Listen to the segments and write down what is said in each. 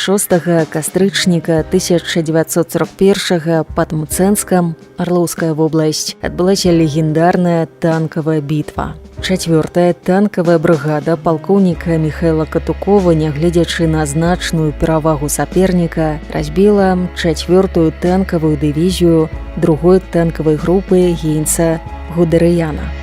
6 кастрычніка 1941 пад Мцэнскам, Орловская вобласць, адбылася легендарная танкавая бітва. 4-я танкавая брыгада палкоўніка Михайла Катукова, нягледзячы на значную перавагу саперніка, разбіла 4-ю танкавую дывізію 2-й танкавай групы генца Гудерыяна.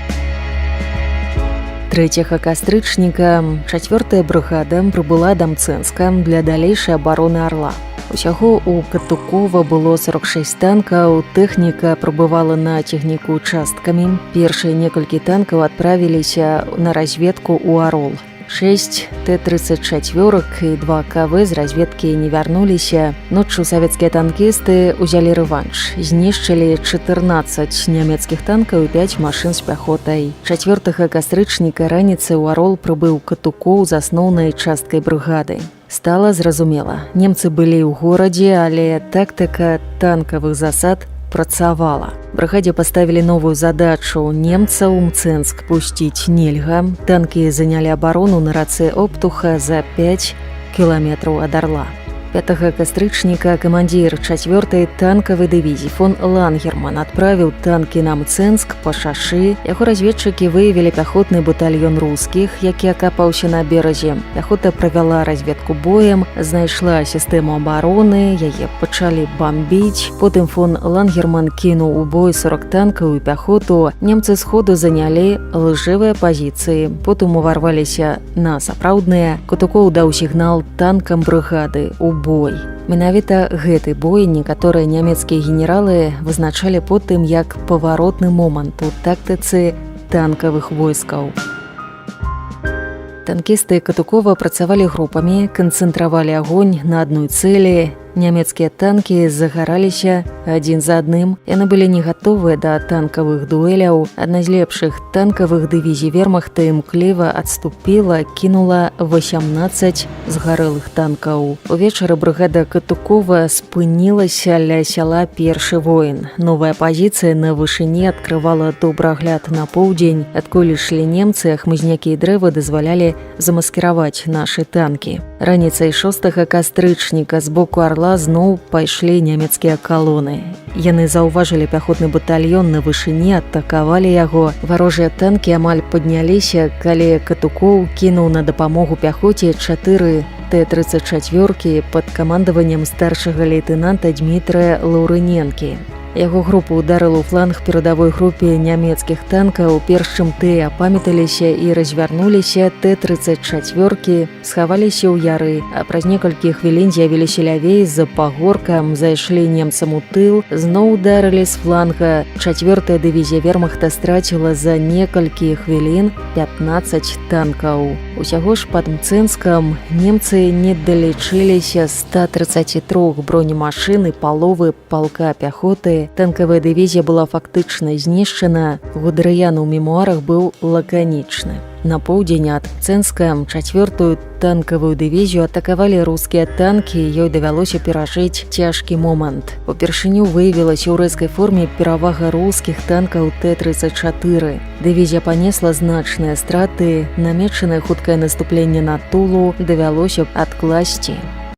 3 кастрычніка 4-я брыгада прыбыла да Мцэнска для далейшай абароны Арла. Усяго у Катукова было 46 танкаў, тэхніка прыбывала на цягніку участкамі. Першыя некалькі танкаў адправіліся на разведку ў Арол. 6 Т-34 і 2 КВ з разведкі не вярнуліся. Ноччу савецкія танкісты ўзялі рэванш. Знішчылі 14 нямецкіх танкаў і 5 машын з пяхотай. 4 кастрычніка раніцай у Арол прыбыў Катукоў з асноўнай часткай брыгады. Стала зразумела, немцы былі ў горадзе, але тактыка танкавых засад працавала. Брыгадзе паставілі новую задачу. Немцаў Мцэнск пусціць нельга. Танкі занялі абарону на рацэ Оптуха за 5 кіламетраў ад Арла. 5 кастрычніка камандзір 4-й танкавай дывізіі фон Лангерман адправіў танкі на Мцэнск па шашы. Яго разведчыкі выявілі пяхотны батальён рускіх, які акапаўся на беразе. Пяхота правяла разведку боем, знайшла сістэму абароны, яе пачалі бамбіць. Потым фон Лангерман кінуў у бой 40 танкаў і пяхоту. Немцы сходу занялі лжывыя пазіцыі, потым уварваліся на сапраўдныя. Катукоў даў сігнал танкам брыгады у бой. Менавіта гэты бой некаторыя нямецкія генералы вызначалі потым як паваротны момант у тактыцы танкавых войскаў. Танкісты Катукова працавалі групамі, канцэнтравалі агонь на адной цэлі. Нямецкія танкі загараліся адзін за адным. Яны былі не гатовыя да танкавых дуэляў. Адна з лепшых танкавых дывізій вермахта імкліва адступіла, кінула 18 згарэлых танкаў. Увечары брыгада Катукова спынілася ля сяла Першы воін. Новая пазіцыя на вышыні адкрывала добры агляд на поўдзень, адкуль ішлі немцы, а хмызнякі і дрэвы дазвалялі замаскіраваць нашы танкі. Раніцай 6 кастрычніка з боку Арла зноў пайшлі нямецкія калоны. Яны заўважылі пяхотны батальён на вышыні, атакавалі яго. Варожыя танкі амаль падняліся, калі Катукоў кінуў на дапамогу пяхоце 4 Т-34 пад камандаваннем старшага лейтэнанта Дмітрая Лаўрыненкі. Яго група ударыла ў фланг перадавой групе нямецкіх танкаў. Перш чым тыя апамяталіся і развярнуліся, Т-34 схаваліся ў яры, а праз некалькі хвілін з'явіліся лявей з-за пагорка, зайшлі немцам у тыл, зноў ударылі з фланга. 4-я дывізія вермахта страціла за некалькі хвілін 15 танкаў. Усяго ж пад Мцэнскам немцы не далічыліся 133 бронемашын і паловы палка пяхоты. Танкавая дывізія была фактычна знішчана. Гудерыян у мемуарах быў лаканічны. На поўдзень ад Мцэнска 4-ю танкавую дывізію атакавалі рускія танкі, ёй давялося перажыць цяжкі момант. Упершыню выявілася ў рэзкай форме перавага рускіх танкаў Т-34. Дывізія панесла значныя страты, намечанае хуткае наступленне на Тулу давялося адкласці.